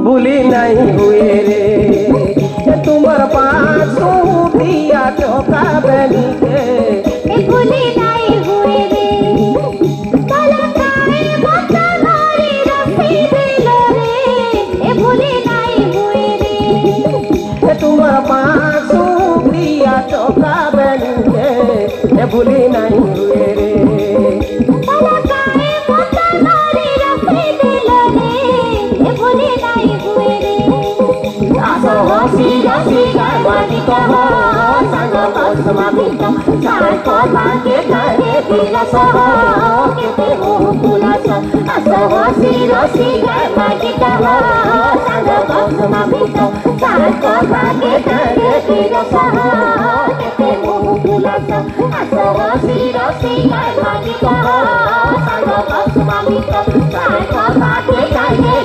भूली नहीं हुए रे तुम्हार पासों दिया चौका बनी के भूली नहीं हुए रे पलकाए मत नारी रसी दिल रे भूली नहीं हुए रे तुम्हार पासों दिया चौका बनी के भूली नहीं हुए रे सारको भाग्य करे दिलस केते मोह फुलास असहसी रसी गाय मागित सांग कसमा भित सारको भाग्य करे दिलस केते मोह फुलास असहसी रसी गाय मागित सांग कसमा भित सारको भाग्य करे